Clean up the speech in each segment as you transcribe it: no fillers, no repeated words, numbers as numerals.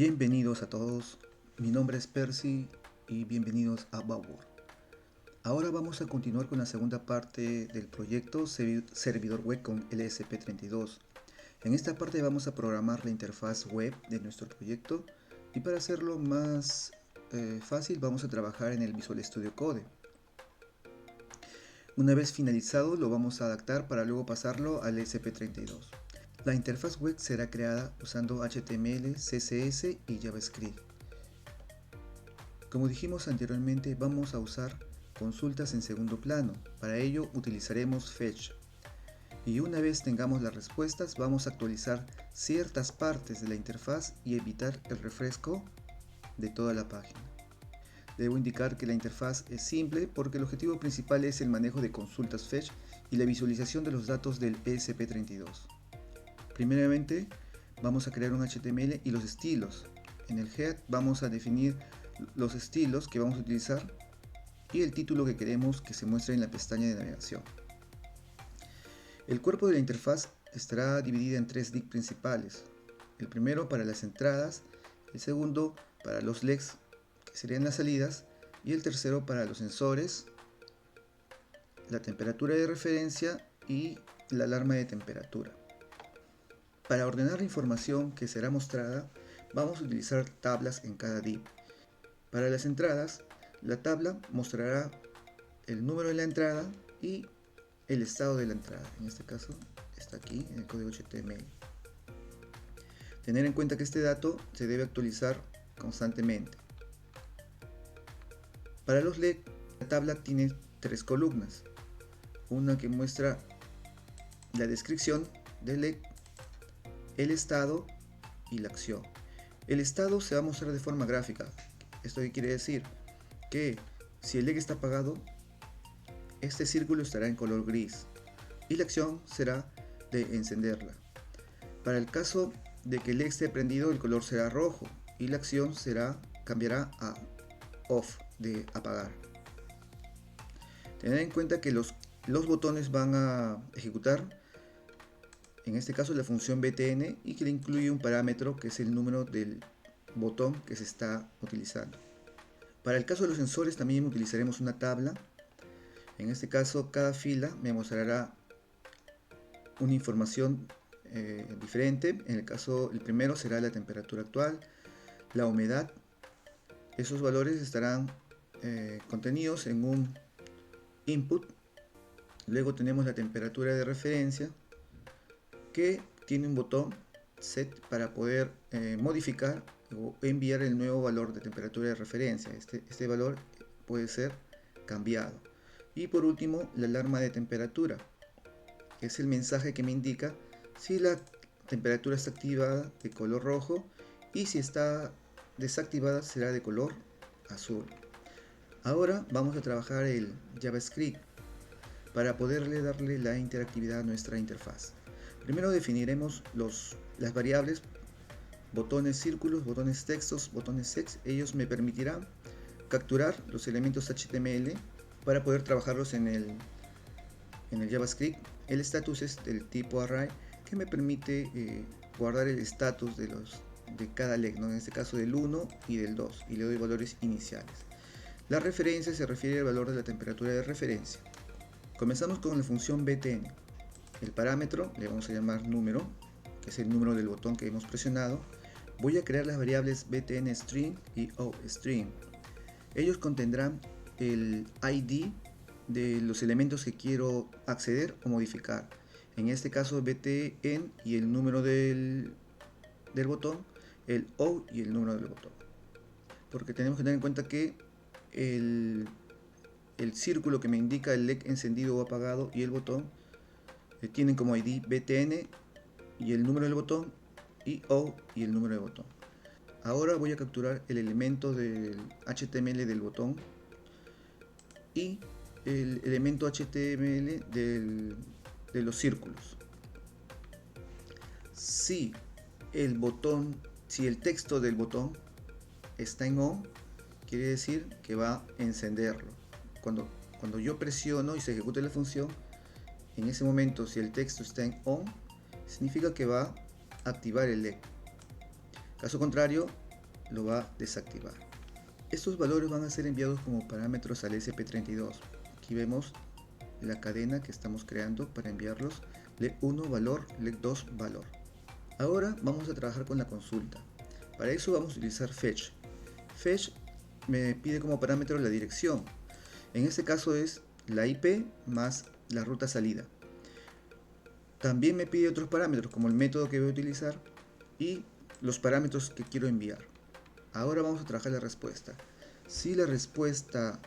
Bienvenidos a todos, mi nombre es Percy y bienvenidos a Bauer. Ahora vamos a continuar con la segunda parte del proyecto servidor web con LSP32. En esta parte vamos a programar la interfaz web de nuestro proyecto y para hacerlo más fácil vamos a trabajar en el Visual Studio Code. Una vez finalizado lo vamos a adaptar para luego pasarlo al LSP32. La interfaz web será creada usando HTML, CSS y JavaScript. Como dijimos anteriormente, vamos a usar consultas en segundo plano. Para ello utilizaremos fetch. Y una vez tengamos las respuestas, vamos a actualizar ciertas partes de la interfaz y evitar el refresco de toda la página. Debo indicar que la interfaz es simple porque el objetivo principal es el manejo de consultas fetch y la visualización de los datos del ESP32. Primeramente vamos a crear un HTML y los estilos. En el head vamos a definir los estilos que vamos a utilizar y el título que queremos que se muestre en la pestaña de navegación. El cuerpo de la interfaz estará dividida en tres div principales. El primero para las entradas, el segundo para los legs, que serían las salidas, y el tercero para los sensores, la temperatura de referencia y la alarma de temperatura. Para ordenar la información que será mostrada, vamos a utilizar tablas en cada div. Para las entradas, la tabla mostrará el número de la entrada y el estado de la entrada. En este caso está aquí en el código HTML. Tener en cuenta que este dato se debe actualizar constantemente. Para los LED, la tabla tiene tres columnas. Una que muestra la descripción del LED, el estado y la acción. El estado se va a mostrar de forma gráfica. Esto quiere decir que si el LED está apagado, este círculo estará en color gris y la acción será de encenderla. Para el caso de que el LED esté prendido, el color será rojo y la acción cambiará a off, de apagar. Tener en cuenta que los botones van a ejecutar en este caso la función btn y que le incluye un parámetro que es el número del botón que se está utilizando. Para el caso de los sensores también utilizaremos una tabla. En este caso cada fila me mostrará una información diferente. En el primero será la temperatura actual, la humedad. Esos valores estarán contenidos en un input. Luego tenemos la temperatura de referencia, que tiene un botón set para poder modificar o enviar el nuevo valor de temperatura de referencia. Este valor puede ser cambiado. Y por último, la alarma de temperatura, que es el mensaje que me indica si la temperatura está activada de color rojo y si está desactivada será de color azul. Ahora vamos a trabajar el JavaScript para poderle darle la interactividad a nuestra interfaz. Primero definiremos las variables botones círculos, botones textos, botones text. Ellos me permitirán capturar los elementos HTML para poder trabajarlos en el JavaScript. El status es del tipo array, que me permite guardar el status de cada leg, ¿no? En este caso del 1 y del 2, y le doy valores iniciales. La referencia se refiere al valor de la temperatura de referencia. Comenzamos con la función btn. El parámetro le vamos a llamar número, que es el número del botón que hemos presionado. Voy a crear las variables btn string y ostring. Ellos contendrán el ID de los elementos que quiero acceder o modificar. En este caso btn y el número del botón, el O y el número del botón. Porque tenemos que tener en cuenta que el círculo que me indica el LED encendido o apagado y el botón tienen como ID btn y el número del botón y O y el número del botón. Ahora voy a capturar el elemento del HTML del botón y el elemento HTML de los círculos. Si el texto del botón está en on, quiere decir que va a encenderlo. Cuando yo presiono y se ejecute la función, en ese momento, si el texto está en on, significa que va a activar el LED. Caso contrario, lo va a desactivar. Estos valores van a ser enviados como parámetros al ESP32. Aquí vemos la cadena que estamos creando para enviarlos: leg1 valor, leg2 valor. Ahora vamos a trabajar con la consulta. Para eso vamos a utilizar fetch. Fetch me pide como parámetro la dirección. En este caso es la IP más la ruta salida. También me pide otros parámetros como el método que voy a utilizar y los parámetros que quiero enviar. Ahora vamos a trabajar la respuesta. Si la respuesta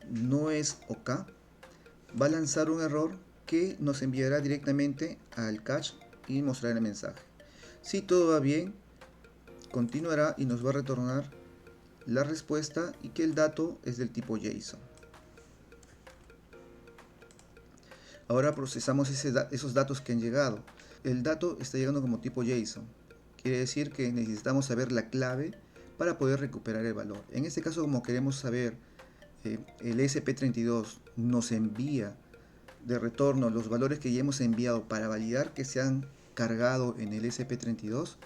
no es OK, va a lanzar un error que nos enviará directamente al cache y mostrará el mensaje. Si todo va bien, continuará y nos va a retornar la respuesta y que el dato es del tipo JSON. Ahora procesamos esos datos que han llegado. El dato está llegando como tipo JSON. Quiere decir que necesitamos saber la clave para poder recuperar el valor. En este caso, como queremos saber, el ESP32 nos envía de retorno los valores que ya hemos enviado para validar que se han cargado en el ESP32.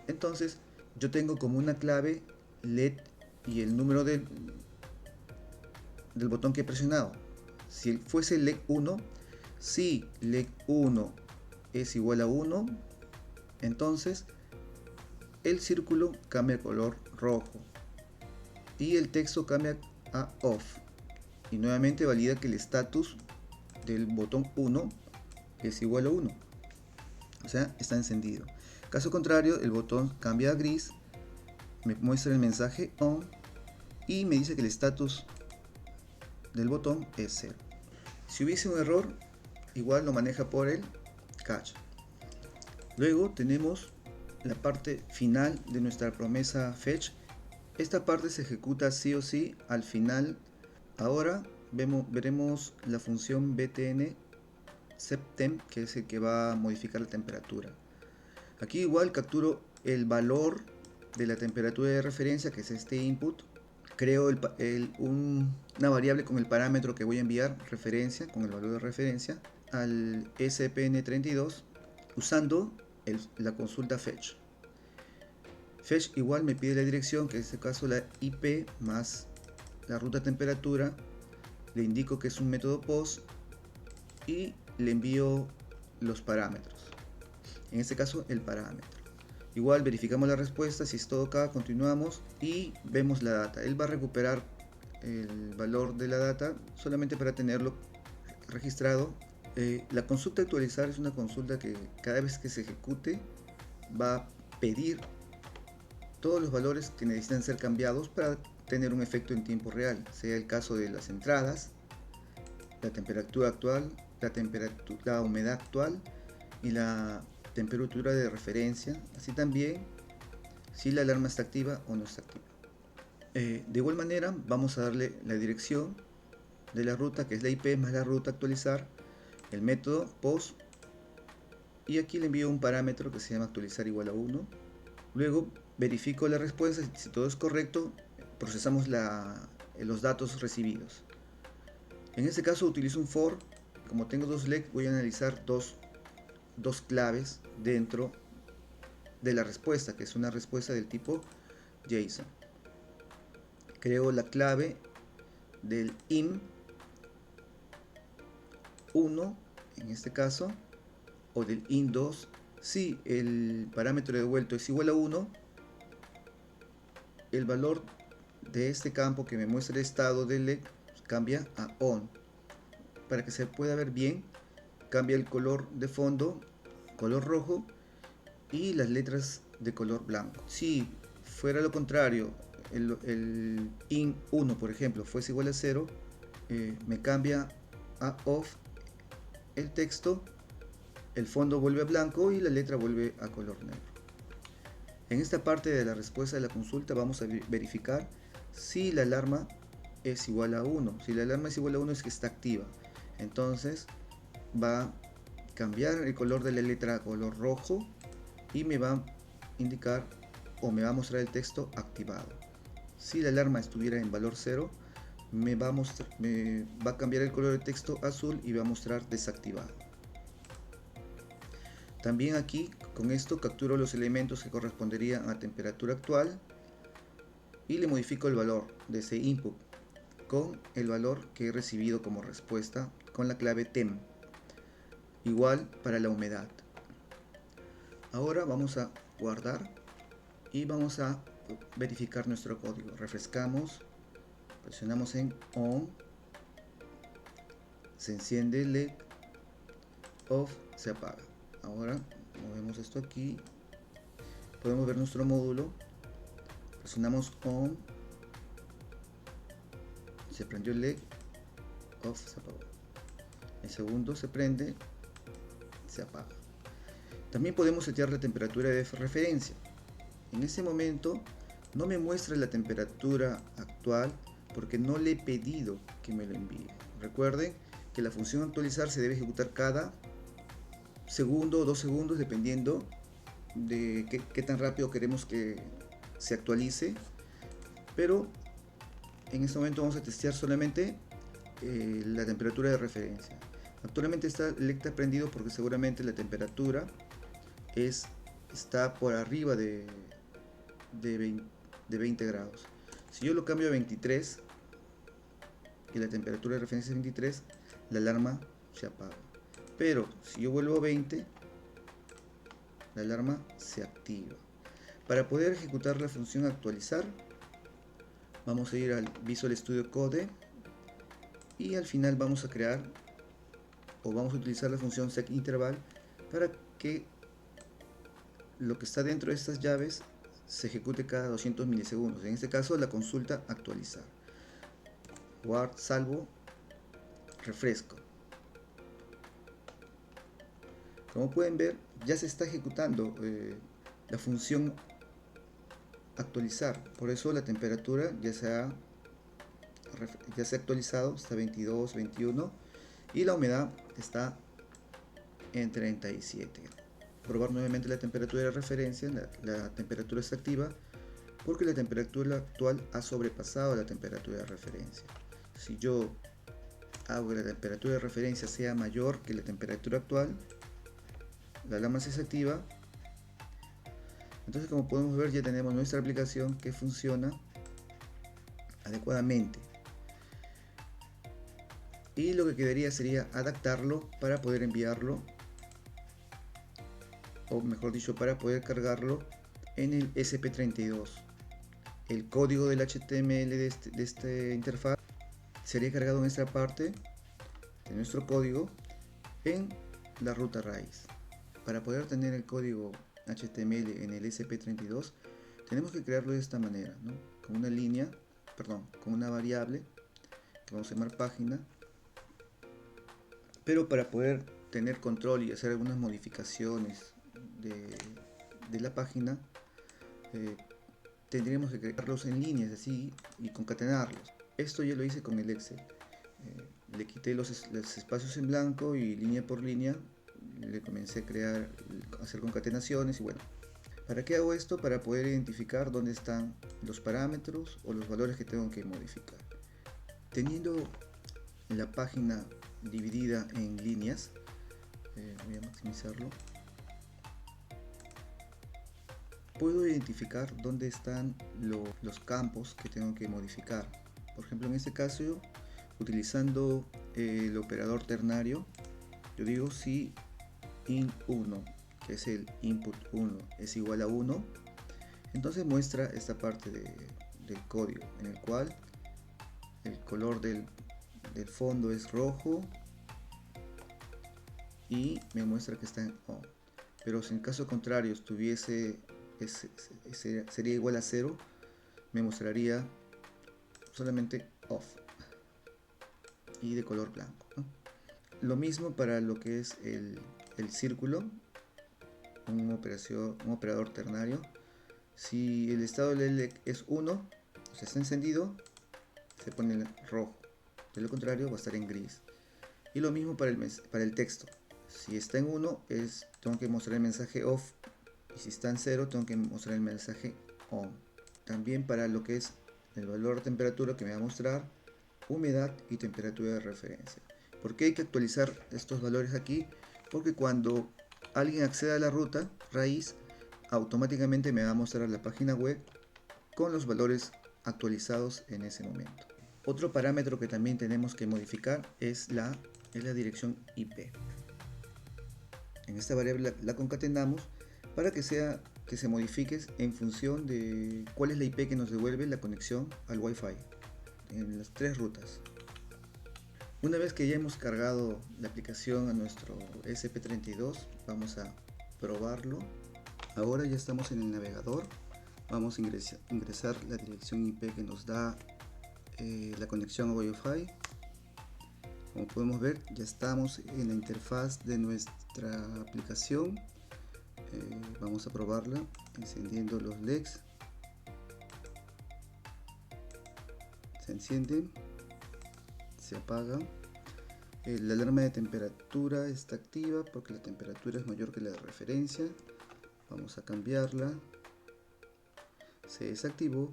Entonces yo tengo como una clave LED y el número del botón que he presionado. Si fuese leg1, si leg1 es igual a 1, entonces el círculo cambia de color rojo y el texto cambia a off, y nuevamente valida que el estatus del botón 1 es igual a 1, o sea, está encendido. Caso contrario, el botón cambia a gris, me muestra el mensaje on y me dice que el estatus del botón es 0. Si hubiese un error, igual lo maneja por el cache. Luego tenemos la parte final de nuestra promesa fetch. Esta parte se ejecuta sí o sí al final. Ahora veremos la función btn septemp, que es el que va a modificar la temperatura. Aquí igual capturo el valor de la temperatura de referencia, que es este input. Creo una variable con el parámetro que voy a enviar, referencia, con el valor de referencia, al SPN32 usando la consulta fetch. Fetch igual me pide la dirección, que en este caso la IP más la ruta temperatura. Le indico que es un método POST y le envío los parámetros. En este caso el parámetro. Igual verificamos la respuesta, si es todo acá, continuamos y vemos la data. Él va a recuperar el valor de la data solamente para tenerlo registrado. La consulta actualizar es una consulta que cada vez que se ejecute va a pedir todos los valores que necesitan ser cambiados para tener un efecto en tiempo real, sea el caso de las entradas, la temperatura actual, la humedad actual y la temperatura de referencia, así también si la alarma está activa o no está activa. De igual manera vamos a darle la dirección de la ruta, que es la IP más la ruta actualizar, el método POST, y aquí le envío un parámetro que se llama actualizar igual a 1. Luego verifico la respuesta, si todo es correcto procesamos los datos recibidos. En este caso utilizo un for. Como tengo dos legs, voy a analizar dos claves dentro de la respuesta, que es una respuesta del tipo JSON. Creo la clave del in1 en este caso, o del in2. Si el parámetro devuelto es igual a 1, el valor de este campo que me muestra el estado del leg cambia a on. Para que se pueda ver bien, cambia el color de fondo, color rojo, y las letras de color blanco. Si fuera lo contrario, el in1 por ejemplo fuese igual a 0, me cambia a off el texto, el fondo vuelve a blanco y la letra vuelve a color negro. En esta parte de la respuesta de la consulta vamos a verificar si la alarma es igual a 1. Si la alarma es igual a 1 es que está activa. Entonces va a cambiar el color de la letra a color rojo y me va a indicar o me va a mostrar el texto activado. Si la alarma estuviera en valor 0, me va a cambiar el color del texto azul y va a mostrar desactivado. También aquí con esto capturo los elementos que corresponderían a temperatura actual y le modifico el valor de ese input con el valor que he recibido como respuesta con la clave tem. Igual para la humedad. Ahora vamos a guardar y vamos a verificar nuestro código. Refrescamos, presionamos en on, se enciende el LED, off, se apaga. Ahora movemos esto aquí, podemos ver nuestro módulo, presionamos on, se prendió el LED, off, se apagó. El segundo se prende, se apaga. También podemos setear la temperatura de referencia. En ese momento no me muestra la temperatura actual porque no le he pedido que me lo envíe. Recuerden que la función actualizar se debe ejecutar cada segundo o 2 segundos dependiendo de qué tan rápido queremos que se actualice, pero en este momento vamos a testear solamente la temperatura de referencia. Actualmente está el LED prendido porque seguramente la temperatura está por arriba de 20 grados. Si yo lo cambio a 23 y la temperatura de referencia es 23, la alarma se apaga. Pero si yo vuelvo a 20, la alarma se activa. Para poder ejecutar la función actualizar, vamos a ir al Visual Studio Code y al final vamos a crear o vamos a utilizar la función setInterval para que lo que está dentro de estas llaves se ejecute cada 200 milisegundos. En este caso la consulta actualizar. Guard, salvo, refresco. Como pueden ver, ya se está ejecutando la función actualizar. Por eso la temperatura ya se ha actualizado hasta 22, 21 y la humedad está en 37. Probar nuevamente la temperatura de referencia. La temperatura está activa porque la temperatura actual ha sobrepasado la temperatura de referencia. Si yo hago que la temperatura de referencia sea mayor que la temperatura actual, la alarma se desactiva. Entonces, como podemos ver, ya tenemos nuestra aplicación que funciona adecuadamente. Y lo que quedaría sería adaptarlo para poder enviarlo, o mejor dicho, para poder cargarlo en el ESP32. El código del HTML de esta interfaz sería cargado en esta parte de nuestro código en la ruta raíz. Para poder tener el código HTML en el ESP32 tenemos que crearlo de esta manera, ¿no? Con una línea, perdón, con una variable que vamos a llamar página, pero para poder tener control y hacer algunas modificaciones de la página, tendríamos que crearlos en líneas así y concatenarlos. Esto ya lo hice con el Excel. Le quité los espacios en blanco y línea por línea le comencé a hacer concatenaciones y bueno. ¿Para qué hago esto? Para poder identificar dónde están los parámetros o los valores que tengo que modificar. Teniendo la página dividida en líneas, voy a maximizarlo, puedo identificar dónde están los campos que tengo que modificar. Por ejemplo, en este caso, utilizando el operador ternario, yo digo si in1, que es el input 1, es igual a 1, entonces muestra esta parte del código en el cual el color del fondo es rojo y me muestra que está en on. Pero si en caso contrario sería igual a 0, me mostraría solamente off y de color blanco, ¿no? Lo mismo para lo que es el círculo, un operador ternario. Si el estado del LED es 1, o sea, está encendido, se pone en rojo. De lo contrario, va a estar en gris. Y lo mismo para el texto. Si está en 1, tengo que mostrar el mensaje off. Y si está en 0, tengo que mostrar el mensaje on. También para lo que es el valor de temperatura que me va a mostrar humedad y temperatura de referencia. ¿Por qué hay que actualizar estos valores aquí? Porque cuando alguien acceda a la ruta raíz, automáticamente me va a mostrar la página web con los valores actualizados en ese momento. Otro parámetro que también tenemos que modificar es la dirección IP. En esta variable la concatenamos para que se modifique en función de cuál es la IP que nos devuelve la conexión al Wi-Fi en las tres rutas. Una vez que ya hemos cargado la aplicación a nuestro ESP32, vamos a probarlo. Ahora ya estamos en el navegador. Vamos a ingresar la dirección IP que nos da la conexión a Wi-Fi. Como podemos ver, ya estamos en la interfaz de nuestra aplicación. Vamos a probarla encendiendo los LEDs. Se encienden, se apaga. La alarma de temperatura está activa porque la temperatura es mayor que la de referencia. Vamos a cambiarla. Se desactivó.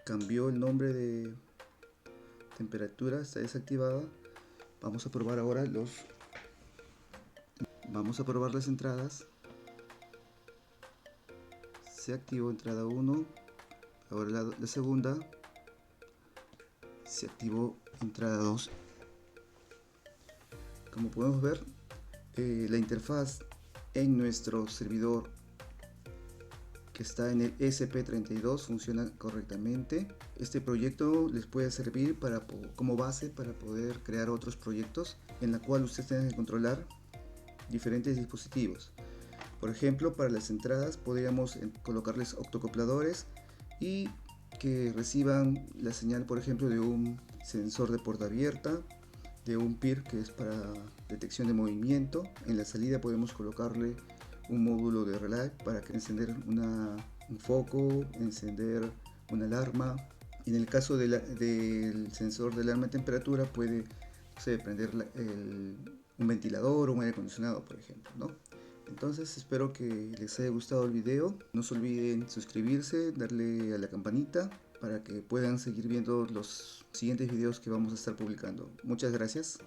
Cambió el nombre de temperatura, está desactivada. Vamos a probar ahora las entradas. Se activó entrada 1. Ahora la segunda. Se activó entrada 2. Como podemos ver, la interfaz en nuestro servidor que está en el ESP32 funciona correctamente. Este proyecto les puede servir como base para poder crear otros proyectos en la cual ustedes tengan que controlar diferentes dispositivos. Por ejemplo, para las entradas podríamos colocarles octocopladores y que reciban la señal, por ejemplo, de un sensor de puerta abierta, de un PIR que es para detección de movimiento. En la salida podemos colocarle un módulo de relay para encender un foco, encender una alarma. En el caso del sensor de alarma de temperatura puede prender un ventilador o un aire acondicionado, por ejemplo, ¿no? Entonces espero que les haya gustado el video. No se olviden suscribirse, darle a la campanita para que puedan seguir viendo los siguientes videos que vamos a estar publicando. Muchas gracias.